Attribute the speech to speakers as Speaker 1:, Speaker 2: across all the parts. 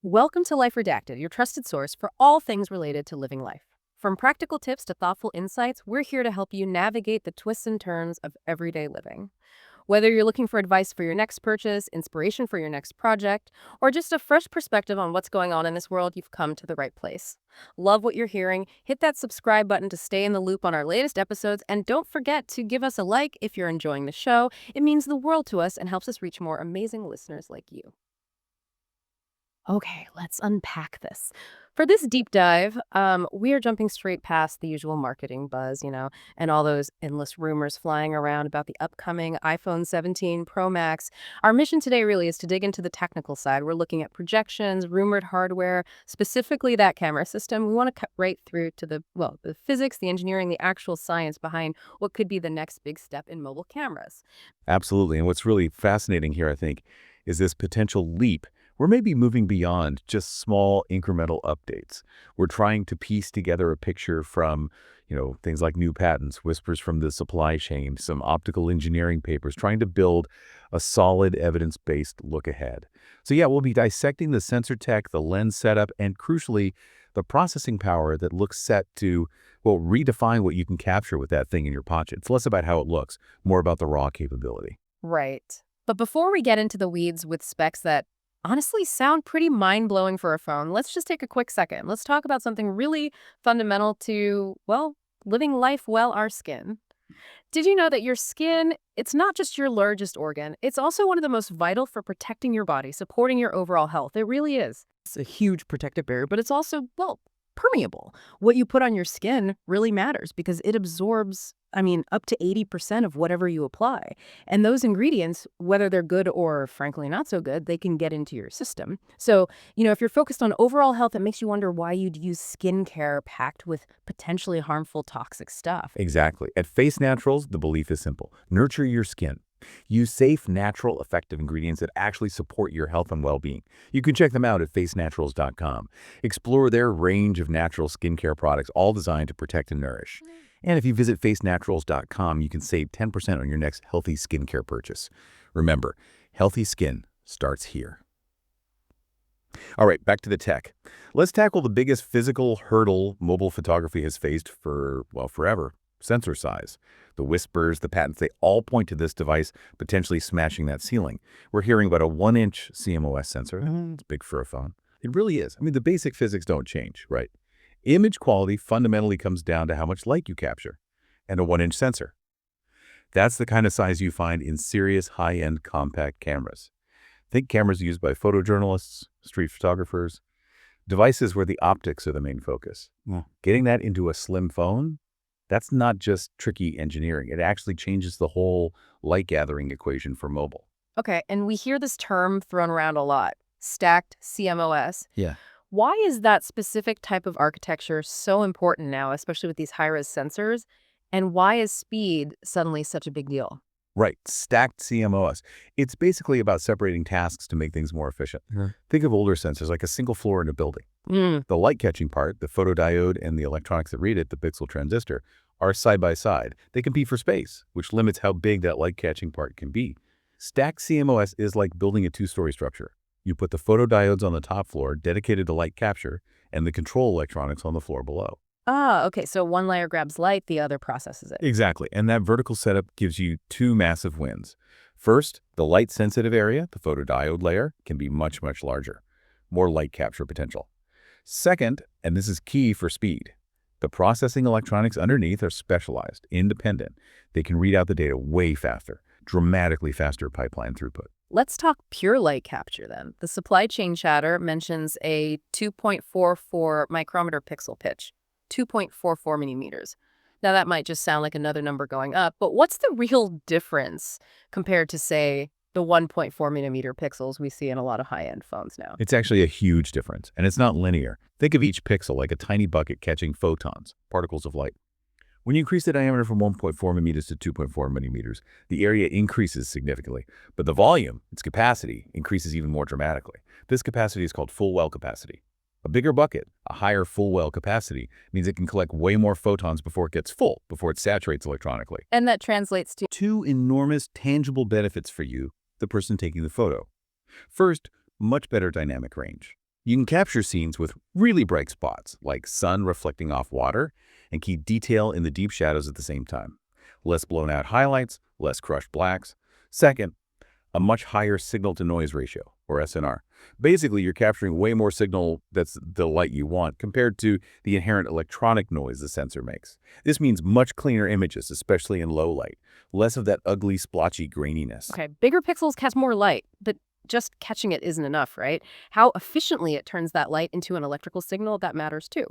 Speaker 1: Welcome to Life Redacted, your trusted source for all things related to living life. From practical tips to thoughtful insights, we're here to help you navigate the twists and turns of everyday living. Whether you're looking for advice for your next purchase, inspiration for your next project, or just a fresh perspective on what's going on in this world, you've come to the right place. Love what you're hearing? Hit that subscribe button to stay in the loop on our latest episodes, and don't forget to give us a like if you're enjoying the show. It means the world to us and helps us reach more amazing listeners like you. Okay, let's unpack this. For this deep dive, we are jumping straight past the usual marketing buzz, and all those endless rumors flying around about the upcoming iPhone 17 Pro Max. Our mission today really is to dig into the technical side. We're looking at projections, rumored hardware, specifically that camera system. We want to cut right through to the physics, the engineering, the actual science behind what could be the next big step in mobile cameras.
Speaker 2: Absolutely. And what's really fascinating here, I think, is this potential leap. We're maybe moving beyond just small incremental updates. We're trying to piece together a picture from, things like new patents, whispers from the supply chain, some optical engineering papers, trying to build a solid evidence-based look ahead. So yeah, we'll be dissecting the sensor tech, the lens setup, and crucially, the processing power that looks set to, well, redefine what you can capture with that thing in your pocket. It's less about how it looks, more about the raw capability.
Speaker 1: Right. But before we get into the weeds with specs that honestly sound pretty mind-blowing for a phone, let's just take a quick second. Let's talk about something really fundamental to, well, living life well, our skin. Did you know that your skin, it's not just your largest organ, it's also one of the most vital for protecting your body, supporting your overall health. It really is. It's a huge protective barrier, but it's also, well, permeable. What you put on your skin really matters because it absorbs, up to 80% of whatever you apply. And those ingredients, whether they're good or frankly not so good, they can get into your system. So, if you're focused on overall health, it makes you wonder why you'd use skincare packed with potentially harmful toxic stuff.
Speaker 2: Exactly. At Face Naturals, the belief is simple. Nurture your skin. Use safe, natural, effective ingredients that actually support your health and well-being. You can check them out at facenaturals.com. Explore their range of natural skincare products, all designed to protect and nourish. And if you visit facenaturals.com, you can save 10% on your next healthy skincare purchase. Remember, healthy skin starts here. All right, back to the tech. Let's tackle the biggest physical hurdle mobile photography has faced for, well, forever. Sensor size. The whispers, the patents, they all point to this device potentially smashing that ceiling. We're hearing about a 1-inch CMOS sensor. It's big for a phone. It really is. The basic physics don't change, right? Image quality fundamentally comes down to how much light you capture. And a 1-inch sensor. That's the kind of size you find in serious high-end compact cameras. Think cameras used by photojournalists, street photographers, devices where the optics are the main focus.
Speaker 3: Yeah.
Speaker 2: Getting that into a slim phone, that's not just tricky engineering. It actually changes the whole light gathering equation for mobile.
Speaker 1: Okay, and we hear this term thrown around a lot, stacked CMOS.
Speaker 3: Yeah.
Speaker 1: Why is that specific type of architecture so important now, especially with these high-res sensors? And why is speed suddenly such a big deal?
Speaker 2: Right, stacked CMOS. It's basically about separating tasks to make things more efficient.
Speaker 3: Mhm.
Speaker 2: Think of older sensors like a single floor in a building.
Speaker 1: Mm,
Speaker 2: The light-catching part, the photodiode and the electronics that read it, the pixel transistor, are side by side. They compete for space, which limits how big that light-catching part can be. Stacked CMOS is like building a two-story structure. You put the photodiodes on the top floor, dedicated to light capture, and the control electronics on the floor below.
Speaker 1: okay, so one layer grabs light, the other processes it.
Speaker 2: Exactly, and that vertical setup gives you two massive wins. First, the light-sensitive area, the photodiode layer, can be much, much larger. More light capture potential. Second, and this is key for speed, the processing electronics underneath are specialized, independent. They can read out the data way faster, dramatically faster pipeline throughput.
Speaker 1: Let's talk pure light capture then. The supply chain chatter mentions a 2.44 micrometer pixel pitch, 2.44 millimeters. Now that might just sound like another number going up, but what's the real difference compared to, say, the 1.4 millimeter pixels we see in a lot of high-end phones now?
Speaker 2: It's actually a huge difference, and it's not linear. Think of each pixel like a tiny bucket catching photons, particles of light. When you increase the diameter from 1.4 millimeters to 2.4 millimeters, the area increases significantly, but the volume, its capacity, increases even more dramatically. This capacity is called full well capacity. A bigger bucket, a higher full well capacity, means it can collect way more photons before it gets full, before it saturates electronically.
Speaker 1: And that translates to
Speaker 2: Two enormous tangible benefits for you, the person taking the photo. First, much better dynamic range. You can capture scenes with really bright spots, like sun reflecting off water, and keep detail in the deep shadows at the same time. Less blown-out highlights, less crushed blacks. Second, a much higher signal-to-noise ratio, or SNR. Basically, you're capturing way more signal that's the light you want compared to the inherent electronic noise the sensor makes. This means much cleaner images, especially in low light. Less of that ugly, splotchy graininess.
Speaker 1: Okay, bigger pixels catch more light, but just catching it isn't enough, right? How efficiently it turns that light into an electrical signal, that matters too.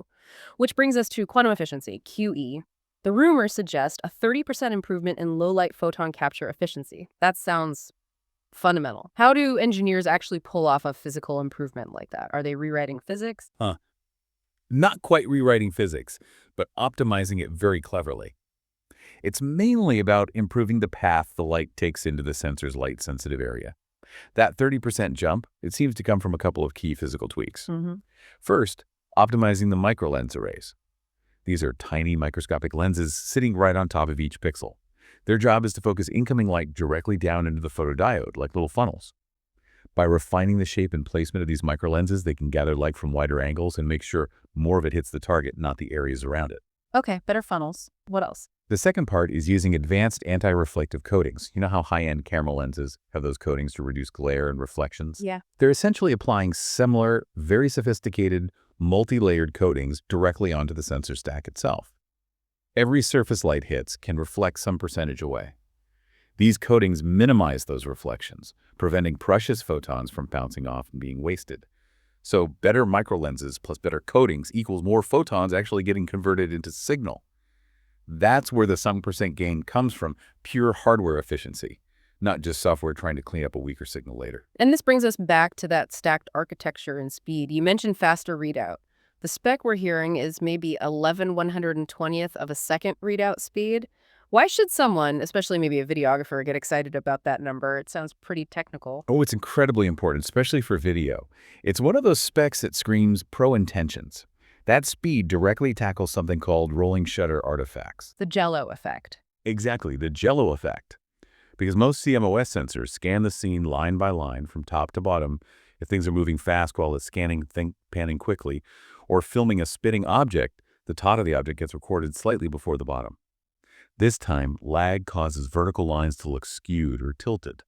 Speaker 1: Which brings us to quantum efficiency, QE. The rumors suggest a 30% improvement in low-light photon capture efficiency. That sounds fundamental. How do engineers actually pull off a physical improvement like that? Are they rewriting physics?
Speaker 2: Huh. Not quite rewriting physics, but optimizing it very cleverly. It's mainly about improving the path the light takes into the sensor's light-sensitive area. That 30% jump, it seems to come from a couple of key physical tweaks.
Speaker 1: Mm-hmm.
Speaker 2: First, optimizing the microlens arrays. These are tiny microscopic lenses sitting right on top of each pixel. Their job is to focus incoming light directly down into the photodiode, like little funnels. By refining the shape and placement of these microlenses, they can gather light from wider angles and make sure more of it hits the target, not the areas around it.
Speaker 1: Okay, better funnels. What else?
Speaker 2: The second part is using advanced anti-reflective coatings. You know how high-end camera lenses have those coatings to reduce glare and reflections?
Speaker 1: Yeah.
Speaker 2: They're essentially applying similar, very sophisticated, multi-layered coatings directly onto the sensor stack itself. Every surface light hits can reflect some percentage away. These coatings minimize those reflections, preventing precious photons from bouncing off and being wasted. So better microlenses plus better coatings equals more photons actually getting converted into signal. That's where the some percent gain comes from, pure hardware efficiency, not just software trying to clean up a weaker signal later.
Speaker 1: And this brings us back to that stacked architecture and speed. You mentioned faster readout. The spec we're hearing is maybe 11/120th of a second readout speed. Why should someone, especially maybe a videographer, get excited about that number? It sounds pretty technical.
Speaker 2: Oh, it's incredibly important, especially for video. It's one of those specs that screams pro intentions. That speed directly tackles something called rolling shutter artifacts.
Speaker 1: The Jello effect.
Speaker 2: Exactly, the jello effect. Because most CMOS sensors scan the scene line by line from top to bottom if things are moving fast while it's scanning, panning quickly, or filming a spinning object, the top of the object gets recorded slightly before the bottom. This time, lag causes vertical lines to look skewed or tilted.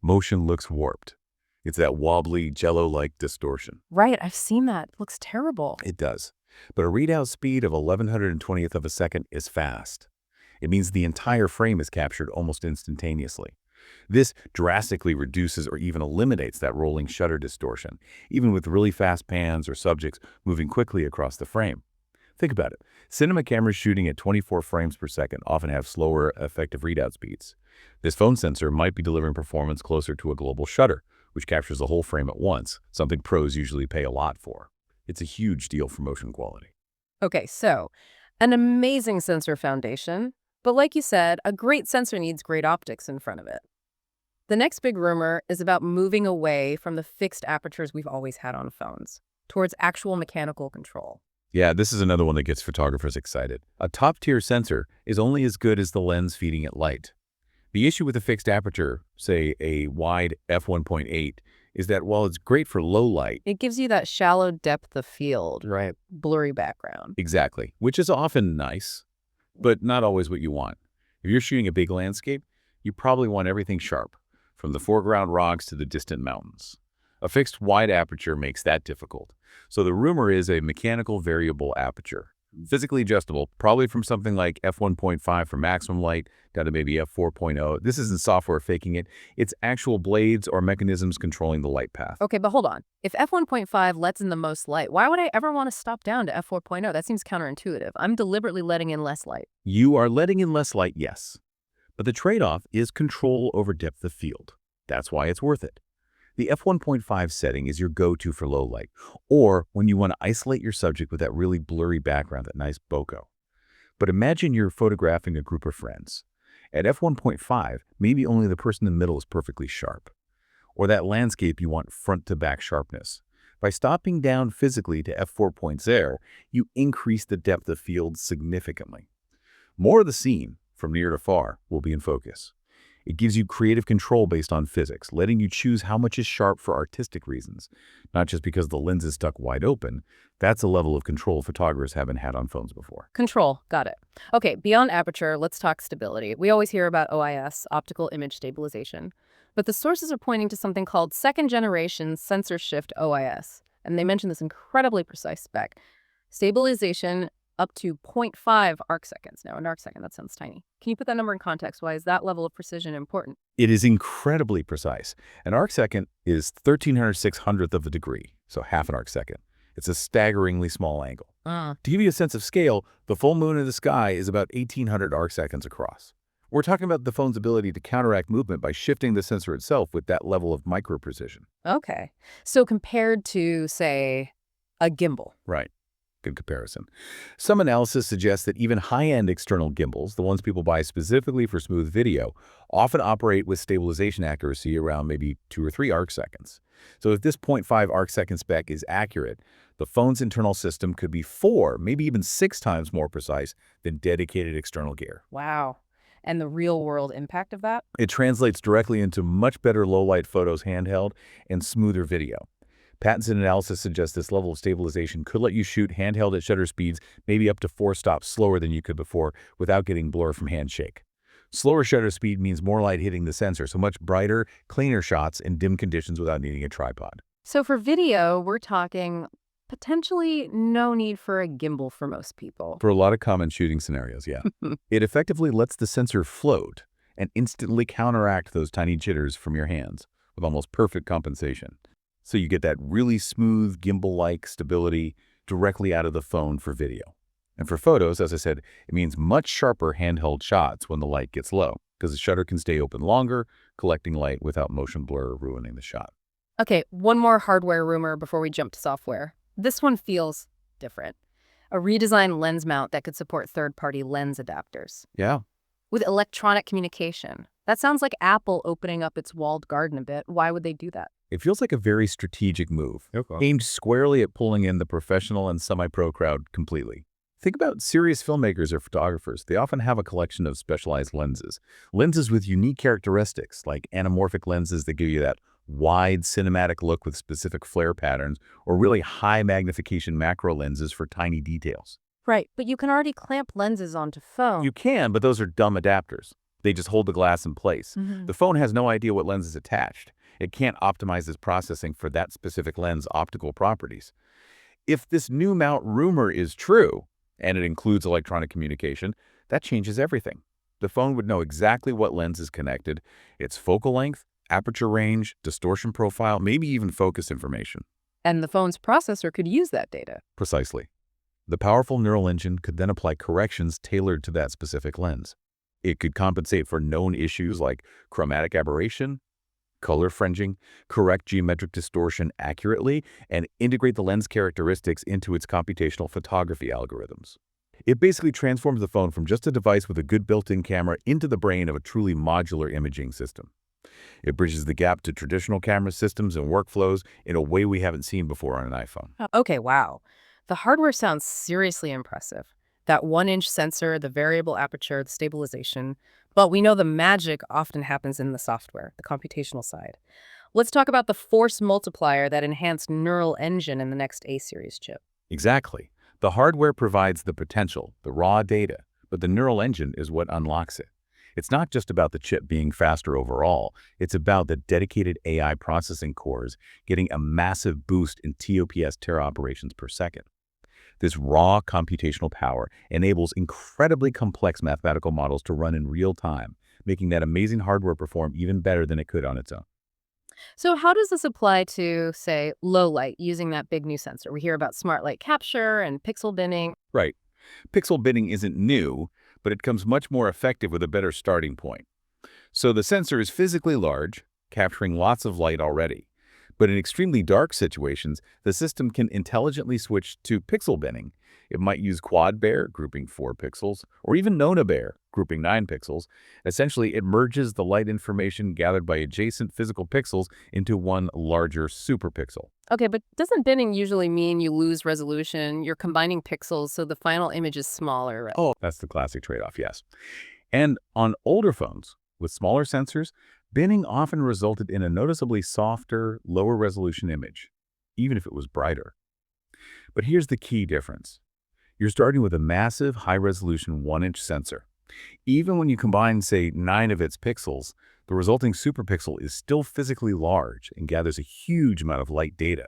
Speaker 2: Motion looks warped. It's that wobbly, jello-like distortion.
Speaker 1: Right, I've seen that. It looks terrible.
Speaker 2: It does. But a readout speed of 11/120th of a second is fast. It means the entire frame is captured almost instantaneously. This drastically reduces or even eliminates that rolling shutter distortion, even with really fast pans or subjects moving quickly across the frame. Think about it. Cinema cameras shooting at 24 frames per second often have slower, effective readout speeds. This phone sensor might be delivering performance closer to a global shutter, which captures the whole frame at once, something pros usually pay a lot for. It's a huge deal for motion quality.
Speaker 1: Okay, so an amazing sensor foundation, but like you said, a great sensor needs great optics in front of it. The next big rumor is about moving away from the fixed apertures we've always had on phones towards actual mechanical control.
Speaker 2: Yeah, this is another one that gets photographers excited. A top-tier sensor is only as good as the lens feeding it light. The issue with a fixed aperture, say a wide f1.8, is that while it's great for low light,
Speaker 1: It gives you that shallow depth of field,
Speaker 2: right?
Speaker 1: blurry background.
Speaker 2: Exactly, which is often nice, but not always what you want. If you're shooting a big landscape, you probably want everything sharp, from the foreground rocks to the distant mountains. A fixed wide aperture makes that difficult. So the rumor is a mechanical variable aperture. Physically adjustable, probably from something like f1.5 for maximum light down to maybe f4.0. This isn't software faking it. It's actual blades or mechanisms controlling the light path.
Speaker 1: Okay, but hold on. If f1.5 lets in the most light, why would I ever want to stop down to f4.0? That seems counterintuitive. I'm deliberately letting in less light.
Speaker 2: You are letting in less light, yes. But the trade-off is control over depth of field. That's why it's worth it. The f1.5 setting is your go-to for low light, or when you want to isolate your subject with that really blurry background, that nice bokeh. But imagine you're photographing a group of friends. At f1.5, maybe only the person in the middle is perfectly sharp. Or that landscape you want front-to-back sharpness. By stopping down physically to f4.0, you increase the depth of field significantly. More of the scene, from near to far, will be in focus. It gives you creative control based on physics, letting you choose how much is sharp for artistic reasons, not just because the lens is stuck wide open. That's a level of control photographers haven't had on phones before.
Speaker 1: Control. Got it. Okay, beyond aperture, let's talk stability. We always hear about OIS, optical image stabilization, but the sources are pointing to something called second generation sensor shift OIS, and they mention this incredibly precise spec. Stabilization up to zero point 0.5 arc seconds. Now, an arc second, that sounds tiny. Can you put that number in context? Why is that level of precision important?
Speaker 2: It is incredibly precise. An arc second is 13/600th of a degree, so half an arc second. It's a staggeringly small angle. To give you a sense of scale, the full moon in the sky is about 1,800 arc seconds across. We're talking about the phone's ability to counteract movement by shifting the sensor itself with that level of micro precision.
Speaker 1: Okay. So compared to, say, a gimbal.
Speaker 2: Right. Good comparison. Some analysis suggests that even high-end external gimbals, the ones people buy specifically for smooth video, often operate with stabilization accuracy around maybe 2 or 3 arc seconds. So if this zero point 0.5 arc second spec is accurate, the phone's internal system could be 4, maybe even 6 times more precise than dedicated external gear.
Speaker 1: Wow. And the real world impact of that?
Speaker 2: It translates directly into much better low-light photos handheld and smoother video. Patents and analysis suggest this level of stabilization could let you shoot handheld at shutter speeds maybe up to 4 stops slower than you could before without getting blur from handshake. Slower shutter speed means more light hitting the sensor, so much brighter, cleaner shots in dim conditions without needing a tripod.
Speaker 1: So for video, we're talking potentially no need for a gimbal for most people.
Speaker 2: For a lot of common shooting scenarios, yeah. It effectively lets the sensor float and instantly counteract those tiny jitters from your hands with almost perfect compensation. So you get that really smooth, gimbal-like stability directly out of the phone for video. And for photos, as I said, it means much sharper handheld shots when the light gets low, because the shutter can stay open longer, collecting light without motion blur ruining the shot.
Speaker 1: Okay, one more hardware rumor before we jump to software. This one feels different. A redesigned lens mount that could support third-party lens adapters.
Speaker 2: Yeah.
Speaker 1: With electronic communication. That sounds like Apple opening up its walled garden a bit. Why would they do that?
Speaker 2: It feels like a very strategic move,
Speaker 3: Okay.
Speaker 2: aimed squarely at pulling in the professional and semi-pro crowd completely. Think about serious filmmakers or photographers. They often have a collection of specialized lenses. Lenses with unique characteristics, like anamorphic lenses that give you that wide cinematic look with specific flare patterns, or really high magnification macro lenses for tiny details.
Speaker 1: Right, but you can already clamp lenses onto phones.
Speaker 2: You can, but those are dumb adapters. They just hold the glass in place. The phone has no idea what lens is attached. It can't optimize its processing for that specific lens' optical properties. If this new mount rumor is true, and it includes electronic communication, that changes everything. The phone would know exactly what lens is connected, its focal length, aperture range, distortion profile, maybe even focus information.
Speaker 1: And the phone's processor could use that data.
Speaker 2: Precisely. The powerful neural engine could then apply corrections tailored to that specific lens. It could compensate for known issues like chromatic aberration, color fringing, correct geometric distortion accurately, and integrate the lens characteristics into its computational photography algorithms. It basically transforms the phone from just a device with a good built-in camera into the brain of a truly modular imaging system. It bridges the gap to traditional camera systems and workflows in a way we haven't seen before on an iPhone.
Speaker 1: Okay, wow. The hardware sounds seriously impressive. That 1-inch sensor, the variable aperture, the stabilization. But we know the magic often happens in the software, the computational side. Let's talk about the force multiplier, that enhanced neural engine in the next A-series chip.
Speaker 2: Exactly. The hardware provides the potential, the raw data, but the neural engine is what unlocks it. It's not just about the chip being faster overall. It's about the dedicated AI processing cores getting a massive boost in TOPS tera operations per second. This raw computational power enables incredibly complex mathematical models to run in real time, making that amazing hardware perform even better than it could on its own.
Speaker 1: So how does this apply to, say, low light using that big new sensor? We hear about smart light capture and pixel binning.
Speaker 2: Right. Pixel binning isn't new, but it becomes much more effective with a better starting point. So the sensor is physically large, capturing lots of light already. But in extremely dark situations, the system can intelligently switch to pixel binning. It might use quad Bayer, grouping 4 pixels, or even Nona Bayer, grouping 9 pixels. Essentially, it merges the light information gathered by adjacent physical pixels into one larger superpixel.
Speaker 1: Okay, but doesn't binning usually mean you lose resolution? You're combining pixels so the final image is smaller, right?
Speaker 2: Oh, that's the classic trade-off, yes. And on older phones, With smaller sensors, binning often resulted in a noticeably softer, lower resolution image, even if it was brighter. But here's the key difference. You're starting with a massive, high-resolution 1-inch sensor. Even when you combine, say, 9 of its pixels, the resulting superpixel is still physically large and gathers a huge amount of light data.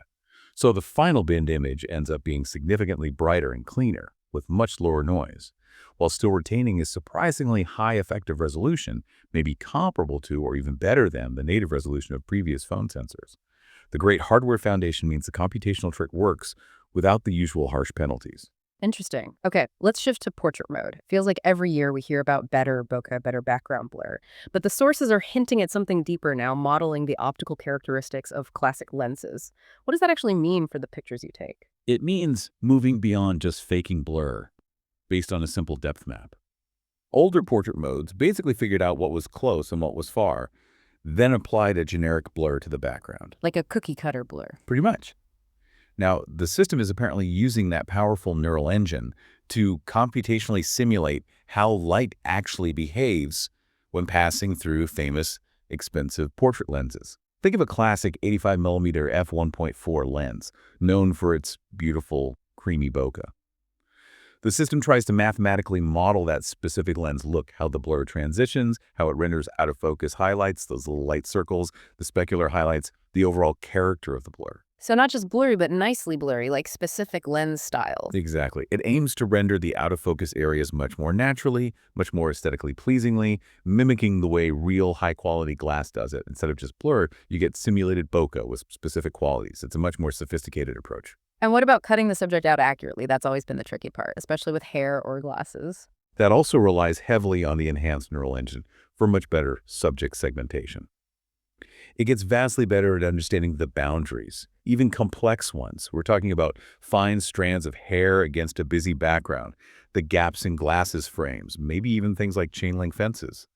Speaker 2: So the final binned image ends up being significantly brighter and cleaner, with much lower noise, while still retaining a surprisingly high effective resolution, maybe comparable to or even better than the native resolution of previous phone sensors. The great hardware foundation means the computational trick works without the usual harsh penalties.
Speaker 1: Interesting. Okay, let's shift to portrait mode. Feels like every year we hear about better bokeh, better background blur. But the sources are hinting at something deeper now, modeling the optical characteristics of classic lenses. What does that actually mean for the pictures you take?
Speaker 2: It means moving beyond just faking blur based on a simple depth map. Older portrait modes basically figured out what was close and what was far, then applied a generic blur to the background.
Speaker 1: Like a cookie cutter blur.
Speaker 2: Pretty much. Now, the system is apparently using that powerful neural engine to computationally simulate how light actually behaves when passing through famous, expensive portrait lenses. Think of a classic 85mm f1.4 lens, known for its beautiful, creamy bokeh. The system tries to mathematically model that specific lens look, how the blur transitions, how it renders out-of-focus highlights, those little light circles, the specular highlights, the overall character of the blur.
Speaker 1: So not just blurry, but nicely blurry, like specific lens styles.
Speaker 2: Exactly. It aims to render the out-of-focus areas much more naturally, much more aesthetically pleasingly, mimicking the way real high-quality glass does it. Instead of just blur, you get simulated bokeh with specific qualities. It's a much more sophisticated approach.
Speaker 1: And what about cutting the subject out accurately? That's always been the tricky part, especially with hair or glasses.
Speaker 2: That also relies heavily on the enhanced neural engine for much better subject segmentation. It gets vastly better at understanding the boundaries, even complex ones. We're talking about fine strands of hair against a busy background, the gaps in glasses frames, maybe even things like chain-link fences.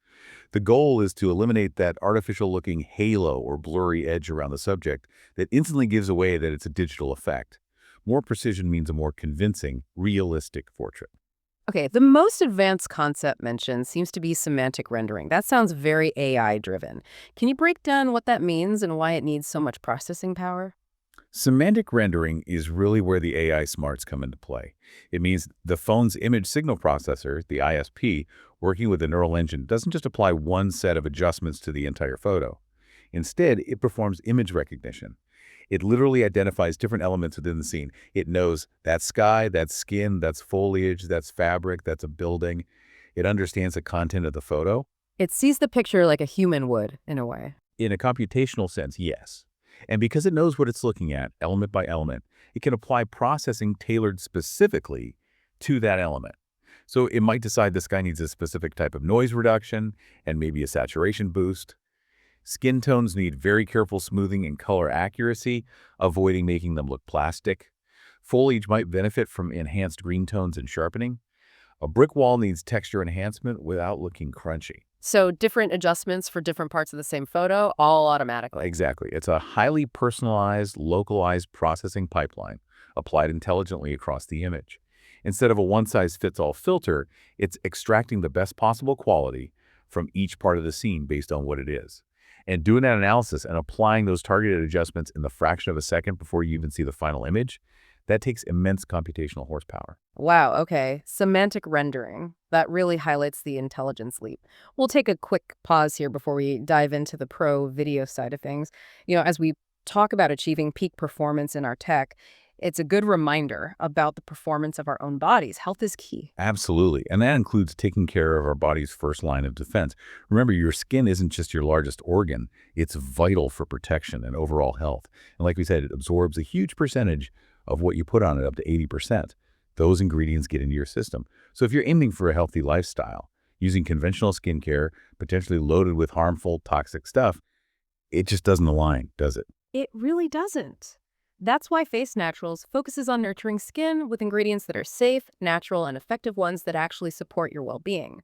Speaker 2: The goal is to eliminate that artificial-looking halo or blurry edge around the subject that instantly gives away that it's a digital effect. More precision means a more convincing, realistic portrait.
Speaker 1: Okay, the most advanced concept mentioned seems to be semantic rendering. That sounds very AI-driven. Can you break down what that means and why it needs so much processing power?
Speaker 2: Semantic rendering is really where the AI smarts come into play. It means the phone's image signal processor, the ISP, working with the neural engine, doesn't just apply one set of adjustments to the entire photo. Instead, it performs image recognition. It literally identifies different elements within the scene. It knows that's sky, that's skin, that's foliage, that's fabric, that's a building. It understands the content of the photo.
Speaker 1: It sees the picture like a human would, in a way.
Speaker 2: In a computational sense, yes. And because it knows what it's looking at, element by element, it can apply processing tailored specifically to that element. So it might decide this guy needs a specific type of noise reduction and maybe a saturation boost. Skin tones need very careful smoothing and color accuracy, avoiding making them look plastic. Foliage might benefit from enhanced green tones and sharpening. A brick wall needs texture enhancement without looking crunchy.
Speaker 1: So different adjustments for different parts of the same photo, all automatically.
Speaker 2: Exactly. It's a highly personalized, localized processing pipeline applied intelligently across the image. Instead of a one-size-fits-all filter, it's extracting the best possible quality from each part of the scene based on what it is. And doing that analysis and applying those targeted adjustments in the fraction of a second before you even see the final image, that takes immense computational horsepower.
Speaker 1: Wow, okay. Semantic rendering. That really highlights the intelligence leap. We'll take a quick pause here before we dive into the pro video side of things. As we talk about achieving peak performance in our tech, it's a good reminder about the performance of our own bodies. Health is key.
Speaker 2: Absolutely. And that includes taking care of our body's first line of defense. Remember, your skin isn't just your largest organ. It's vital for protection and overall health. And like we said, it absorbs a huge percentage of what you put on it, up to 80%. Those ingredients get into your system. So if you're aiming for a healthy lifestyle, using conventional skincare, potentially loaded with harmful, toxic stuff, it just doesn't align, does it?
Speaker 1: It really doesn't. That's why Face Naturals focuses on nurturing skin with ingredients that are safe, natural, and effective ones that actually support your well-being.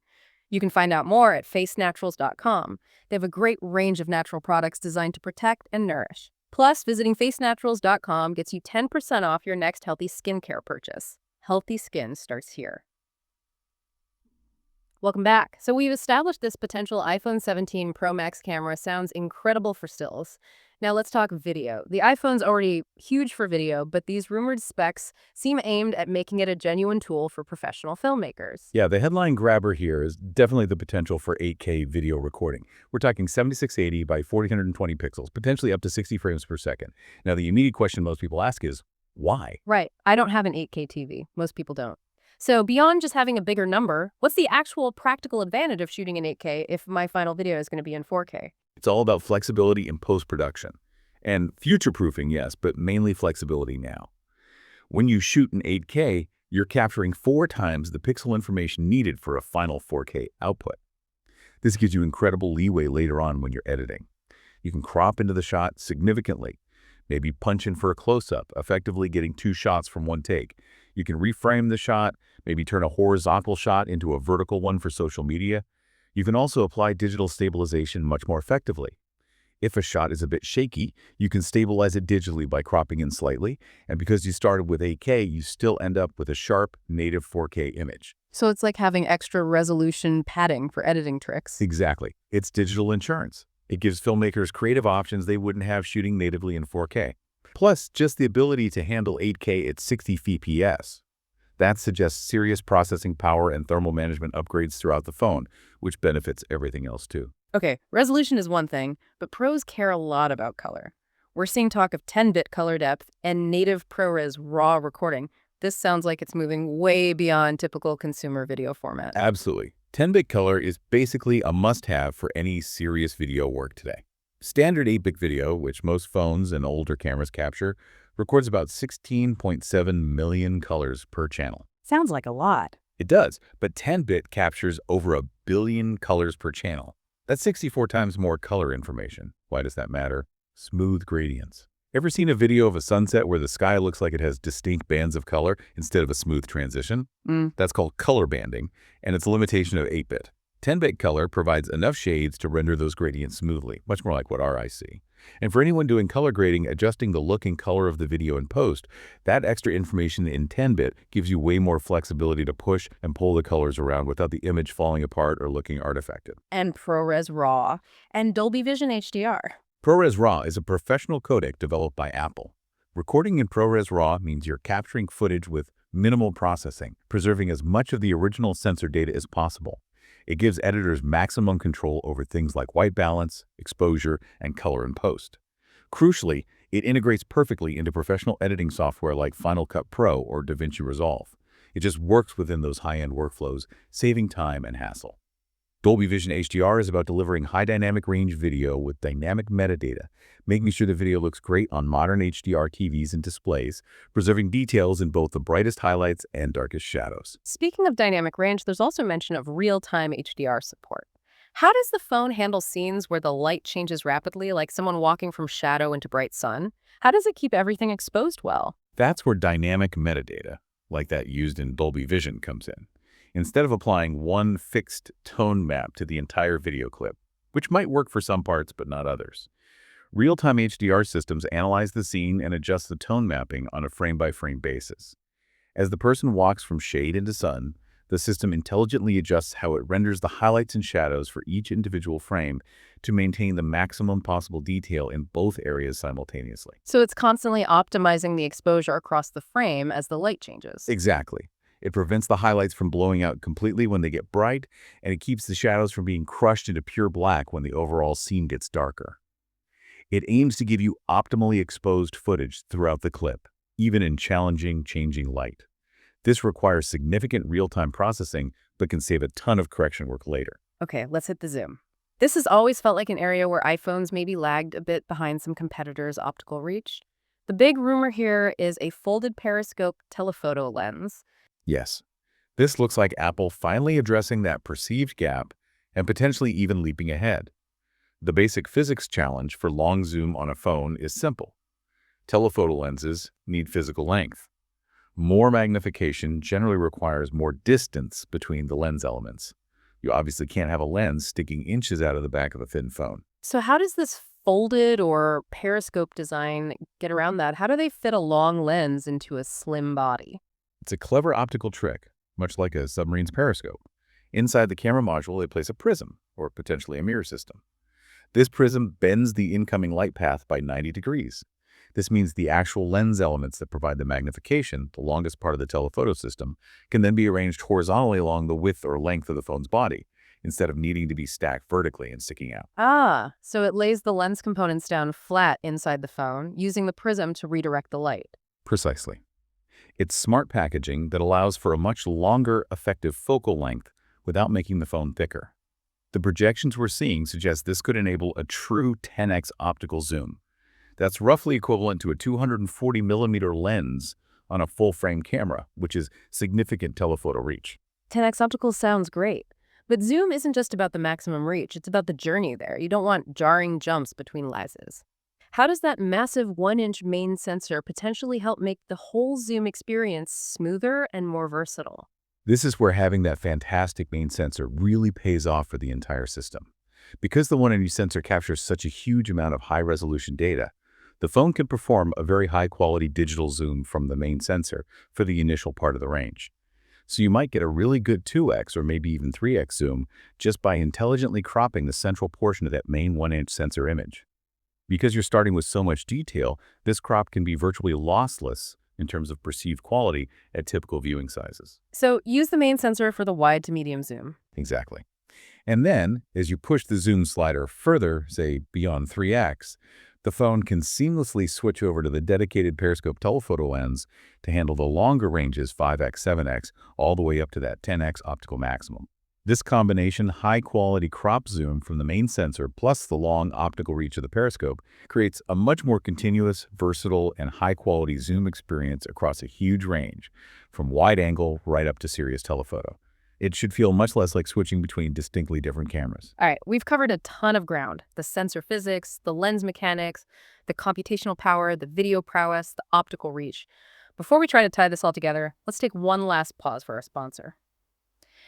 Speaker 1: You can find out more at facenaturals.com. They have a great range of natural products designed to protect and nourish. Plus, visiting facenaturals.com gets you 10% off your next healthy skincare purchase. Healthy skin starts here. Welcome back. So we've established this potential iPhone 17 Pro Max camera sounds incredible for stills. Now let's talk video. The iPhone's already huge for video, but these rumored specs seem aimed at making it a genuine tool for professional filmmakers.
Speaker 2: Yeah, the headline grabber here is definitely the potential for 8K video recording. We're talking 7680 by 420 pixels, potentially up to 60 frames per second. Now, the immediate question most people ask is, why?
Speaker 1: Right. I don't have an 8K TV. Most people don't. So beyond just having a bigger number, what's the actual practical advantage of shooting in 8K if my final video is going to be in 4K?
Speaker 2: It's all about flexibility in post-production. And future-proofing, yes, but mainly flexibility now. When you shoot in 8K, you're capturing 4 times the pixel information needed for a final 4K output. This gives you incredible leeway later on when you're editing. You can crop into the shot significantly, maybe punch in for a close-up, effectively getting 2 shots from one take. You can reframe the shot, maybe turn a horizontal shot into a vertical one for social media. You can also apply digital stabilization much more effectively. If a shot is a bit shaky, you can stabilize it digitally by cropping in slightly, and because you started with 8K, you still end up with a sharp, native 4K image.
Speaker 1: So it's like having extra resolution padding for editing tricks.
Speaker 2: Exactly. It's digital insurance. It gives filmmakers creative options they wouldn't have shooting natively in 4K. Plus, just the ability to handle 8K at 60 fps. That suggests serious processing power and thermal management upgrades throughout the phone, which benefits everything else too.
Speaker 1: Okay, resolution is one thing, but pros care a lot about color. We're seeing talk of 10-bit color depth and native ProRes RAW recording. This sounds like it's moving way beyond typical consumer video format.
Speaker 2: Absolutely. 10-bit color is basically a must-have for any serious video work today. Standard 8-bit video, which most phones and older cameras capture, records about 16.7 million colors per channel.
Speaker 1: Sounds like a lot.
Speaker 2: It does, but 10-bit captures over 1 billion colors per channel. That's 64 times more color information. Why does that matter? Smooth gradients. Ever seen a video of a sunset where the sky looks like it has distinct bands of color instead of a smooth transition? That's called color banding, and it's a limitation of 8-bit. 10-bit color provides enough shades to render those gradients smoothly, much more like what our eyes see. And for anyone doing color grading, adjusting the look and color of the video in post, that extra information in 10-bit gives you way more flexibility to push and pull the colors around without the image falling apart or looking artifacted.
Speaker 1: And ProRes RAW and Dolby Vision HDR.
Speaker 2: ProRes RAW is a professional codec developed by Apple. Recording in ProRes RAW means you're capturing footage with minimal processing, preserving as much of the original sensor data as possible. It gives editors maximum control over things like white balance, exposure, and color in post. Crucially, it integrates perfectly into professional editing software like Final Cut Pro or DaVinci Resolve. It just works within those high-end workflows, saving time and hassle. Dolby Vision HDR is about delivering high dynamic range video with dynamic metadata, making sure the video looks great on modern HDR TVs and displays, preserving details in both the brightest highlights and darkest shadows.
Speaker 1: Speaking of dynamic range, there's also mention of real-time HDR support. How does the phone handle scenes where the light changes rapidly, like someone walking from shadow into bright sun? How does it keep everything exposed well?
Speaker 2: That's where dynamic metadata, like that used in Dolby Vision, comes in. Instead of applying one fixed tone map to the entire video clip, which might work for some parts but not others, real-time HDR systems analyze the scene and adjust the tone mapping on a frame-by-frame basis. As the person walks from shade into sun, the system intelligently adjusts how it renders the highlights and shadows for each individual frame to maintain the maximum possible detail in both areas simultaneously.
Speaker 1: So it's constantly optimizing the exposure across the frame as the light changes.
Speaker 2: Exactly. It prevents the highlights from blowing out completely when they get bright, and it keeps the shadows from being crushed into pure black when the overall scene gets darker. It aims to give you optimally exposed footage throughout the clip, even in challenging, changing light. This requires significant real-time processing, but can save a ton of correction work later.
Speaker 1: Okay, let's hit the zoom. This has always felt like an area where iPhones maybe lagged a bit behind some competitors' optical reach. The big rumor here is a folded periscope telephoto lens.
Speaker 2: Yes, this looks like Apple finally addressing that perceived gap and potentially even leaping ahead. The basic physics challenge for long zoom on a phone is simple. Telephoto lenses need physical length. More magnification generally requires more distance between the lens elements. You obviously can't have a lens sticking inches out of the back of a thin phone.
Speaker 1: So how does this folded or periscope design get around that? How do they fit a long lens into a slim body?
Speaker 2: It's a clever optical trick, much like a submarine's periscope. Inside the camera module, they place a prism, or potentially a mirror system. This prism bends the incoming light path by 90 degrees. This means the actual lens elements that provide the magnification, the longest part of the telephoto system, can then be arranged horizontally along the width or length of the phone's body, instead of needing to be stacked vertically and sticking out.
Speaker 1: Ah, so it lays the lens components down flat inside the phone, using the prism to redirect the light.
Speaker 2: Precisely. It's smart packaging that allows for a much longer effective focal length without making the phone thicker. The projections we're seeing suggest this could enable a true 10x optical zoom. That's roughly equivalent to a 240mm lens on a full-frame camera, which is significant telephoto reach.
Speaker 1: 10x optical sounds great. But zoom isn't just about the maximum reach, it's about the journey there. You don't want jarring jumps between lenses. How does that massive 1-inch main sensor potentially help make the whole zoom experience smoother and more versatile?
Speaker 2: This is where having that fantastic main sensor really pays off for the entire system. Because the 1-inch sensor captures such a huge amount of high-resolution data, the phone can perform a very high-quality digital zoom from the main sensor for the initial part of the range. So you might get a really good 2x or maybe even 3x zoom just by intelligently cropping the central portion of that main 1-inch sensor image. Because you're starting with so much detail, this crop can be virtually lossless in terms of perceived quality at typical viewing sizes.
Speaker 1: So use the main sensor for the wide to medium zoom.
Speaker 2: Exactly. And then, as you push the zoom slider further, say beyond 3x, the phone can seamlessly switch over to the dedicated periscope telephoto lens to handle the longer ranges 5x, 7x, all the way up to that 10x optical maximum. This combination high-quality crop zoom from the main sensor plus the long optical reach of the periscope creates a much more continuous, versatile, and high-quality zoom experience across a huge range, from wide angle right up to serious telephoto. It should feel much less like switching between distinctly different cameras.
Speaker 1: All right, we've covered a ton of ground. The sensor physics, the lens mechanics, the computational power, the video prowess, the optical reach. Before we try to tie this all together, let's take one last pause for our sponsor.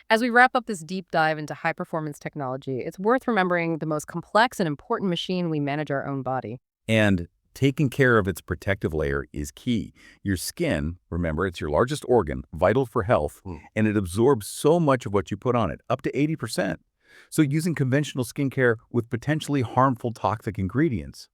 Speaker 1: As we wrap up this deep dive into high-performance technology, it's worth remembering the most complex and important machine we manage our own body.
Speaker 2: And taking care of its protective layer is key. Your skin, remember, it's your largest organ, vital for health, and it absorbs so much of what you put on it, up to 80%. So using conventional skincare with potentially harmful toxic ingredients,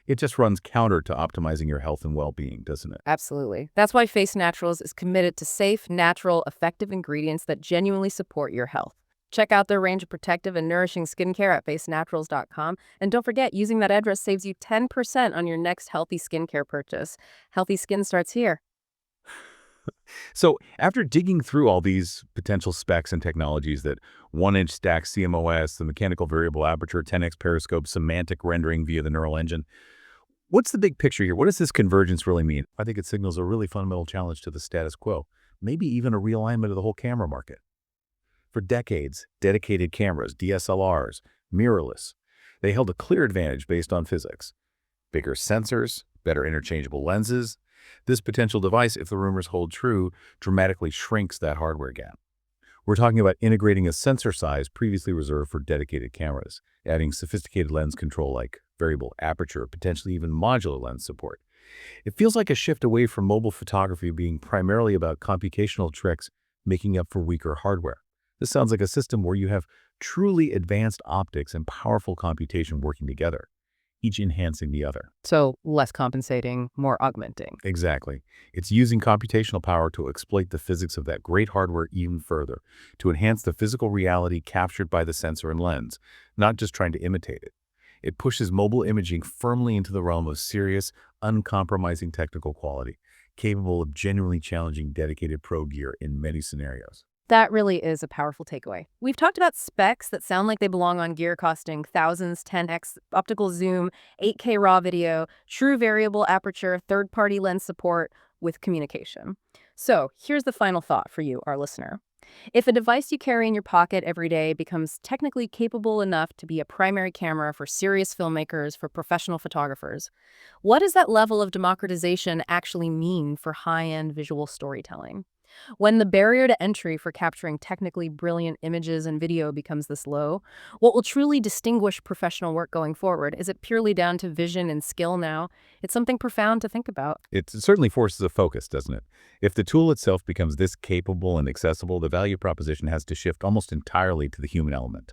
Speaker 2: it just runs counter to optimizing your health and well-being, doesn't it?
Speaker 1: Absolutely. That's why Face Naturals is committed to safe, natural, effective ingredients that genuinely support your health. Check out their range of protective and nourishing skincare at facenaturals.com. And don't forget, using that address saves you 10% on your next healthy skincare purchase. Healthy skin starts here.
Speaker 2: So after digging through all these potential specs and technologies, that 1-inch stack CMOS, the mechanical variable aperture, 10x periscope, semantic rendering via the neural engine, what's the big picture here? What does this convergence really mean? I think it signals a really fundamental challenge to the status quo, maybe even a realignment of the whole camera market. For decades, dedicated cameras, DSLRs, mirrorless, they held a clear advantage based on physics. Bigger sensors, better interchangeable lenses. This potential device, if the rumors hold true, dramatically shrinks that hardware gap. We're talking about integrating a sensor size previously reserved for dedicated cameras, adding sophisticated lens control like variable aperture, potentially even modular lens support. It feels like a shift away from mobile photography being primarily about computational tricks making up for weaker hardware. This sounds like a system where you have truly advanced optics and powerful computation working together, each enhancing the other.
Speaker 1: So less compensating, more augmenting.
Speaker 2: Exactly. It's using computational power to exploit the physics of that great hardware even further, to enhance the physical reality captured by the sensor and lens, not just trying to imitate it. It pushes mobile imaging firmly into the realm of serious, uncompromising technical quality, capable of genuinely challenging dedicated pro gear in many scenarios.
Speaker 1: That really is a powerful takeaway. We've talked about specs that sound like they belong on gear costing thousands, 10x optical zoom, 8K raw video, true variable aperture, third-party lens support with communication. So here's the final thought for you, our listener. If a device you carry in your pocket every day becomes technically capable enough to be a primary camera for serious filmmakers, for professional photographers, what does that level of democratization actually mean for high-end visual storytelling? When the barrier to entry for capturing technically brilliant images and video becomes this low, what will truly distinguish professional work going forward? Is it purely down to vision and skill now? It's something profound to think about.
Speaker 2: It certainly forces a focus, doesn't it? If the tool itself becomes this capable and accessible, the value proposition has to shift almost entirely to the human element.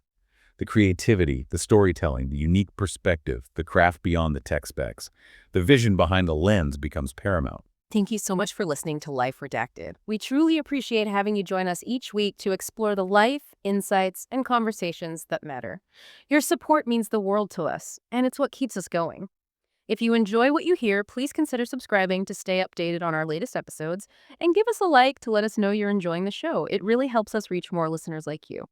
Speaker 2: The creativity, the storytelling, the unique perspective, the craft beyond the tech specs. The vision behind the lens becomes paramount.
Speaker 1: Thank you so much for listening to Life Redacted. We truly appreciate having you join us each week to explore the life, insights, and conversations that matter. Your support means the world to us, and it's what keeps us going. If you enjoy what you hear, please consider subscribing to stay updated on our latest episodes, and give us a like to let us know you're enjoying the show. It really helps us reach more listeners like you.